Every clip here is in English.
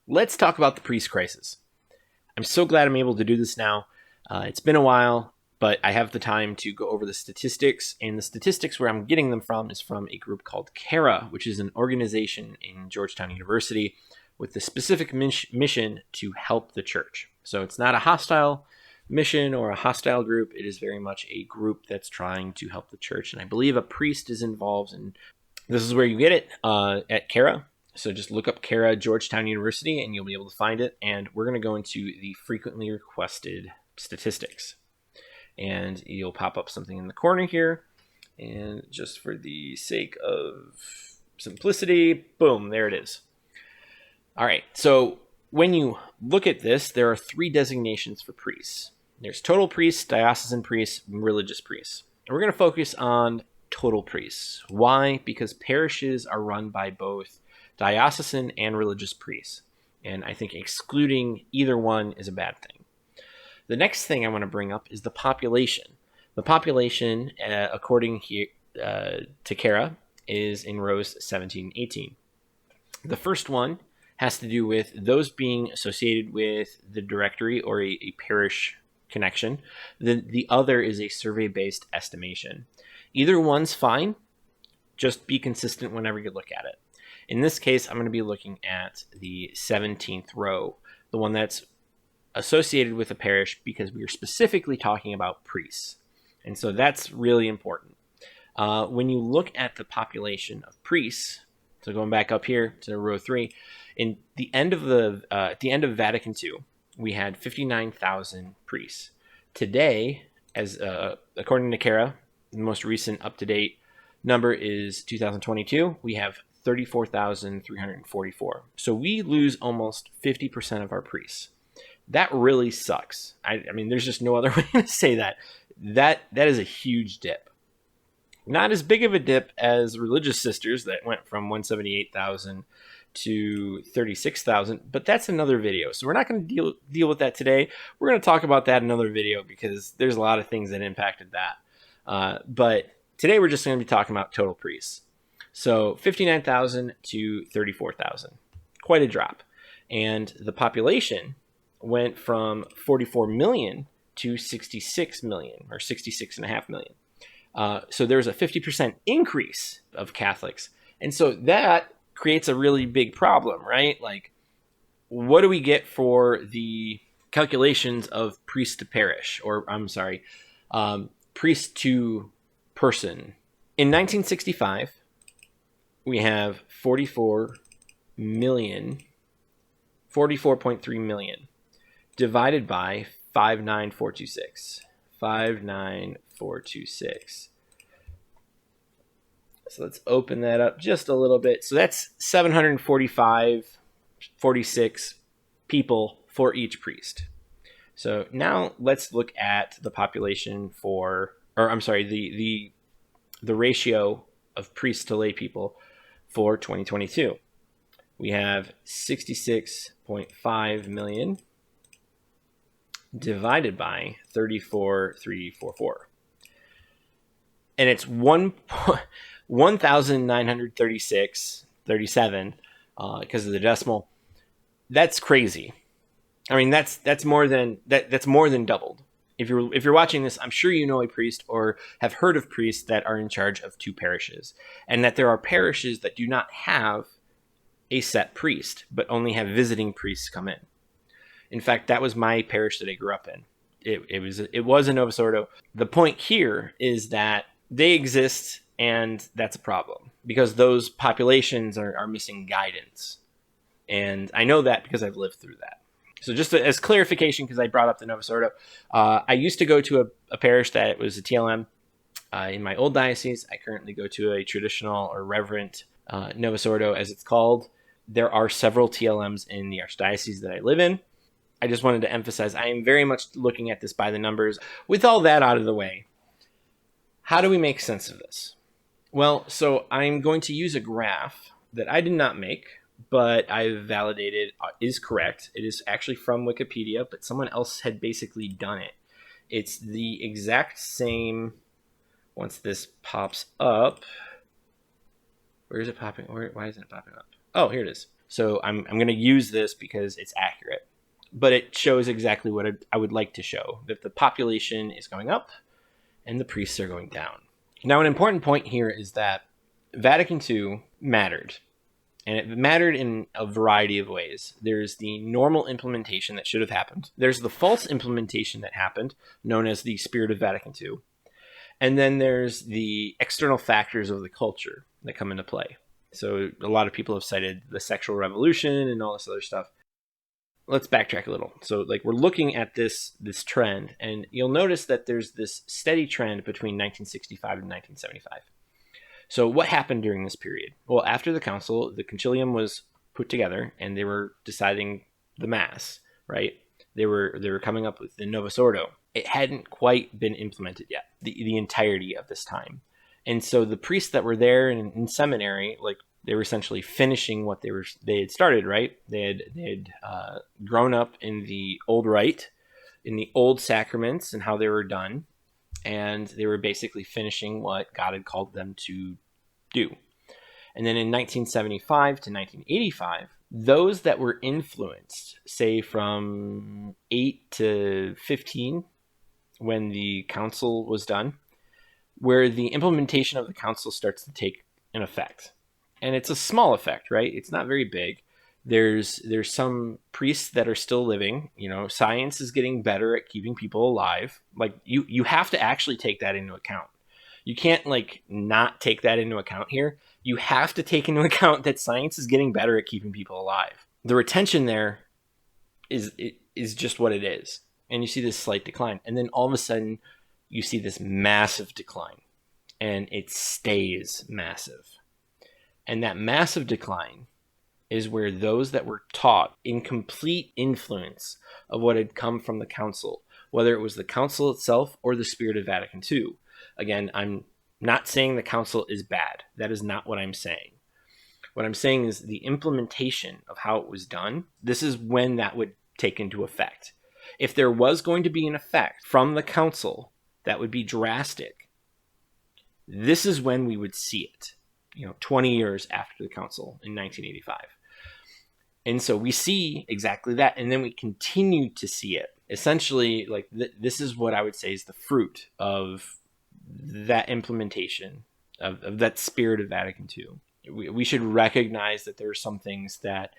Let's talk about the priest crisis. I'm so glad I'm able to do this now. It's been a while, but I have the time to go over the statistics, and the statistics where I'm getting them from is from a group called CARA, which is an organization in Georgetown University with the specific mission to help the church. So it's not a hostile mission or a hostile group. It is very much a group that's trying to help the church, and I believe a priest is involved, and this is where you get it at CARA. So just look up CARA Georgetown University and you'll be able to find it. And we're going to go into the frequently requested statistics. And you'll pop up something in the corner here. And just for the sake of simplicity, boom, there it is. All right, so when you look at this, there are three designations for priests. There's total priests, diocesan priests, and religious priests. And we're going to focus on total priests. Why? Because parishes are run by both diocesan and religious priests. And I think excluding either one is a bad thing. The next thing I want to bring up is the population. The population, according here, to CARA, is in rows 17 and 18. The first one has to do with those being associated with the directory or a parish connection. The other is a survey-based estimation. Either one's fine. Just be consistent whenever you look at it. In this case, I'm going to be looking at the 17th row, the one that's associated with a parish, because we are specifically talking about priests. And so that's really important. When you look at the population of priests, so going back up here to row 3, at the end of Vatican II, we had 59,000 priests. Today, as according to CARA, the most recent up-to-date number is 2022. We have 34,344. So we lose almost 50% of our priests. That really sucks. I mean, there's just no other way to say that. That is a huge dip. Not as big of a dip as religious sisters that went from 178,000 to 36,000, but that's another video. So we're not going to deal with that today. We're going to talk about that in another video because there's a lot of things that impacted that. But today we're just going to be talking about total priests. So 59,000 to 34,000, quite a drop. And the population went from 44 million to 66 million, or 66.5 million. So there's a 50% increase of Catholics. And so that creates a really big problem, right? Like, what do we get for the calculations of priest to parish, or I'm sorry, priest to person? In 1965, we have 44.3 million divided by 59426. 59426. So let's open that up just a little bit. So that's 746 people for each priest. So now let's look at the population the ratio of priests to lay people for 2022. We have 66.5 million divided by 34,344. And it's 1,936.37 because of the decimal. That's crazy. I mean, that's more than doubled. If you're watching this, I'm sure you know a priest or have heard of priests that are in charge of two parishes, and that there are parishes that do not have a set priest, but only have visiting priests come in. In fact, that was my parish that I grew up in. It was in Novus Ordo. The point here is that they exist, and that's a problem because those populations are missing guidance. And I know that because I've lived through that. So just as clarification, because I brought up the Novus Ordo, I used to go to a parish that was a TLM in my old diocese. I currently go to a traditional or reverent Novus Ordo, as it's called. There are several TLMs in the archdiocese that I live in. I just wanted to emphasize I am very much looking at this by the numbers. With all that out of the way, how do we make sense of this? Well, so I'm going to use a graph that I did not make, but I've validated is correct. It is actually from Wikipedia, but someone else had basically done it. It's the exact same. Once this pops up, where is it popping? Why isn't it popping up? Oh, here it is. So I'm going to use this because it's accurate. But it shows exactly what I would like to show, that the population is going up and the priests are going down. Now, an important point here is that Vatican II mattered. And it mattered in a variety of ways. There's the normal implementation that should have happened. There's the false implementation that happened, known as the Spirit of Vatican II. And then there's the external factors of the culture that come into play. So a lot of people have cited the sexual revolution and all this other stuff. Let's backtrack a little. So we're looking at this trend, and you'll notice that there's this steady trend between 1965 and 1975. So what happened during this period? Well, after the council, the concilium was put together, and they were deciding the mass, right? They were coming up with the Novus Ordo. It hadn't quite been implemented yet, the entirety of this time. And so the priests that were there in seminary, they were essentially finishing what they had started, right? They had grown up in the old rite, in the old sacraments and how they were done. And they were basically finishing what God had called them to do. And then in 1975 to 1985, those that were influenced, say from 8 to 15, when the council was done, where the implementation of the council starts to take an effect. And it's a small effect, right? It's not very big. There's some priests that are still living. Science is getting better at keeping people alive. You have to actually take that into account. You can't not take that into account here. You have to take into account that science is getting better at keeping people alive. The retention there is just what it is. And you see this slight decline. And then all of a sudden you see this massive decline, and it stays massive. And that massive decline is where those that were taught in complete influence of what had come from the council, whether it was the council itself or the Spirit of Vatican II. Again, I'm not saying the council is bad. That is not what I'm saying. What I'm saying is the implementation of how it was done, this is when that would take into effect. If there was going to be an effect from the council that would be drastic, this is when we would see it. 20 years after the council in 1985. And so we see exactly that. And then we continue to see it. Essentially, this is what I would say is the fruit of that implementation of that Spirit of Vatican II. We should recognize that there are some things that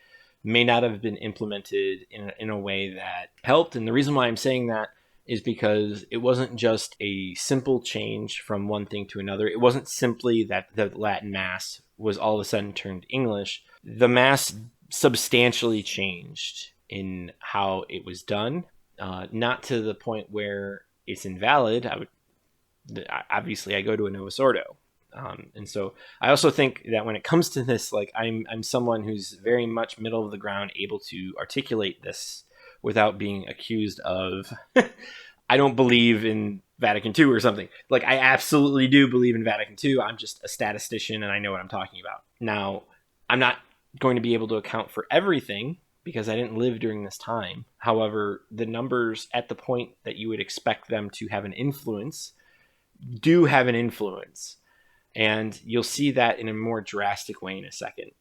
may not have been implemented in a way that helped. And the reason why I'm saying that is because it wasn't just a simple change from one thing to another. It wasn't simply that the Latin Mass was all of a sudden turned English. The Mass substantially changed in how it was done, not to the point where it's invalid. Obviously, I go to a Novus Ordo. And so I also think that when it comes to this, I'm someone who's very much middle of the ground, able to articulate this without being accused of, I don't believe in Vatican II or something. I absolutely do believe in Vatican II. I'm just a statistician and I know what I'm talking about. Now, I'm not going to be able to account for everything because I didn't live during this time. However, the numbers at the point that you would expect them to have an influence do have an influence. And you'll see that in a more drastic way in a second.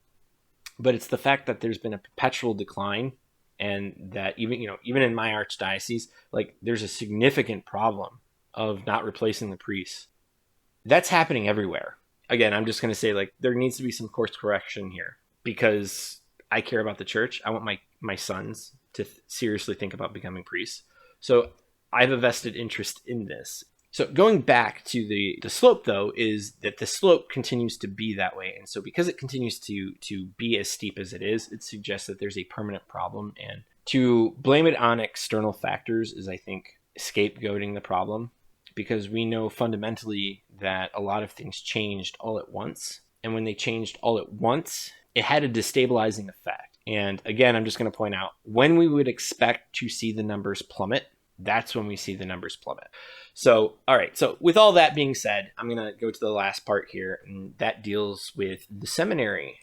But it's the fact that there's been a perpetual decline, and that even in my archdiocese, there's a significant problem of not replacing the priests. That's happening everywhere. Again, I'm just going to say there needs to be some course correction here because I care about the church. I want my sons to seriously think about becoming priests. So I have a vested interest in this. So going back to the slope, though, is that the slope continues to be that way. And so because it continues to be as steep as it is, it suggests that there's a permanent problem. And to blame it on external factors is, I think, scapegoating the problem, because we know fundamentally that a lot of things changed all at once. And when they changed all at once, it had a destabilizing effect. And again, I'm just going to point out, when we would expect to see the numbers plummet, that's when we see the numbers plummet. So, all right. So with all that being said, I'm going to go to the last part here, and that deals with the seminary.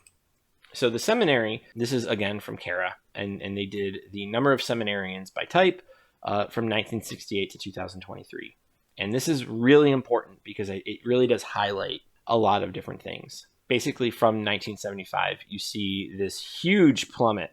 So the seminary, this is again from CARA, and they did the number of seminarians by type from 1968 to 2023. And this is really important because it really does highlight a lot of different things. basically from 1975, you see this huge plummet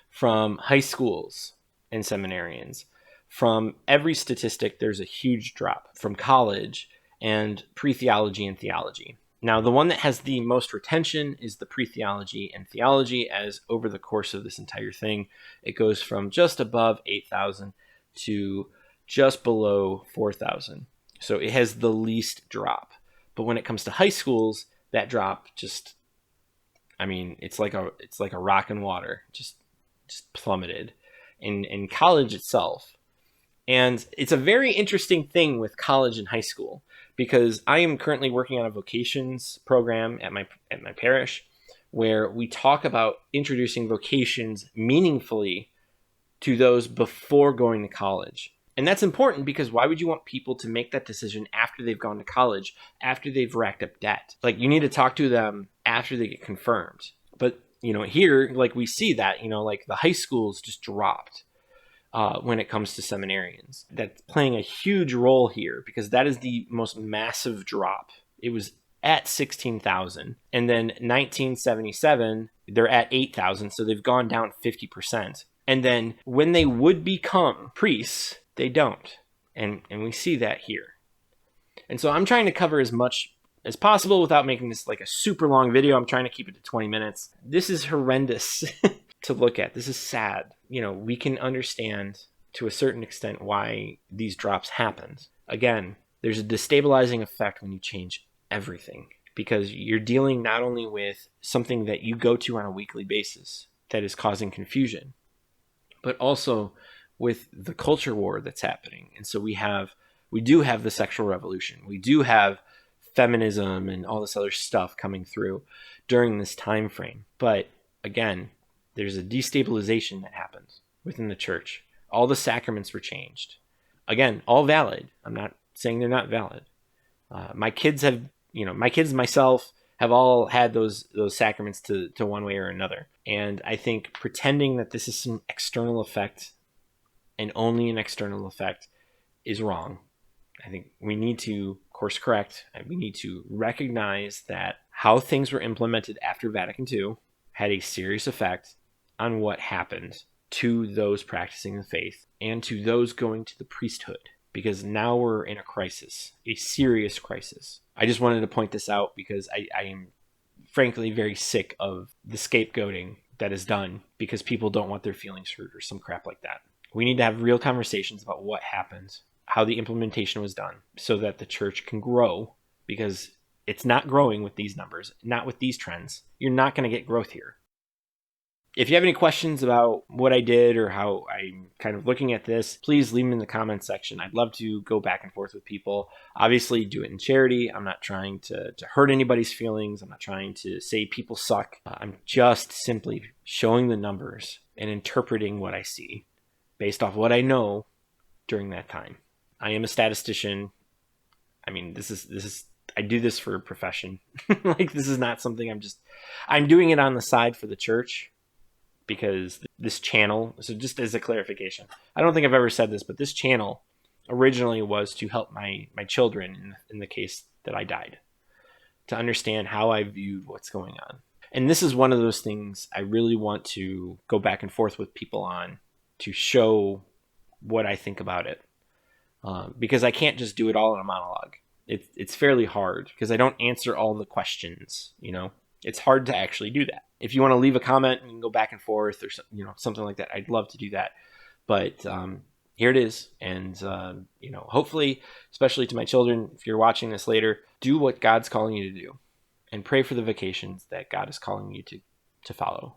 from high schools and seminarians. From every statistic, there's a huge drop from college and pre-theology and theology. Now, the one that has the most retention is the pre-theology and theology, as over the course of this entire thing, it goes from just above 8,000 to just below 4,000. So it has the least drop. But when it comes to high schools, that drop just, I mean, it's like a rock in water, just plummeted. In college itself. And it's a very interesting thing with college and high school, because I am currently working on a vocations program at my parish, where we talk about introducing vocations meaningfully to those before going to college. And that's important, because why would you want people to make that decision after they've gone to college, after they've racked up debt? Like, you need to talk to them after they get confirmed. But, here, like, we see that, like the high schools just dropped when it comes to seminarians. That's playing a huge role here, because that is the most massive drop. It was at 16,000. And then 1977, they're at 8,000. So they've gone down 50%. And then when they would become priests, they don't. And we see that here. And so I'm trying to cover as much as possible without making this like a super long video. I'm trying to keep it to 20 minutes. This is horrendous to look at. This is sad. We can understand to a certain extent why these drops happened. Again, there's a destabilizing effect when you change everything, because you're dealing not only with something that you go to on a weekly basis that is causing confusion, but also with the culture war that's happening. And so we do have the sexual revolution. We do have feminism and all this other stuff coming through during this time frame. But again, there's a destabilization that happens within the church. All the sacraments were changed. Again, all valid. I'm not saying they're not valid. My kids and myself have all had those sacraments to one way or another. And I think pretending that this is some external effect and only an external effect is wrong. I think we need to course correct, and we need to recognize that how things were implemented after Vatican II had a serious effect on what happened to those practicing the faith and to those going to the priesthood, because now we're in a crisis, a serious crisis. I just wanted to point this out because I am frankly very sick of the scapegoating that is done because people don't want their feelings hurt or some crap like that. We need to have real conversations about what happened, how the implementation was done, so that the church can grow, because it's not growing with these numbers, not with these trends. You're not going to get growth here. If you have any questions about what I did or how I'm kind of looking at this, please leave them in the comments section. I'd love to go back and forth with people. Obviously, do it in charity. I'm not trying to hurt anybody's feelings. I'm not trying to say people suck. I'm just simply showing the numbers and interpreting what I see based off what I know during that time. I am a statistician. I mean, this is I do this for a profession. Like, this is not something I'm doing it on the side for the church, because this channel, so just as a clarification, I don't think I've ever said this, but this channel originally was to help my children in the case that I died, to understand how I viewed what's going on. And this is one of those things I really want to go back and forth with people on, to show what I think about it. Because I can't just do it all in a monologue. It's fairly hard, because I don't answer all the questions, It's hard to actually do that. If you want to leave a comment, you can go back and forth or something like that. I'd love to do that. But here it is. And, hopefully, especially to my children, if you're watching this later, do what God's calling you to do, and pray for the vocations that God is calling you to follow.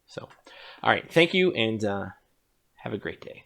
So, all right. Thank you, and have a great day.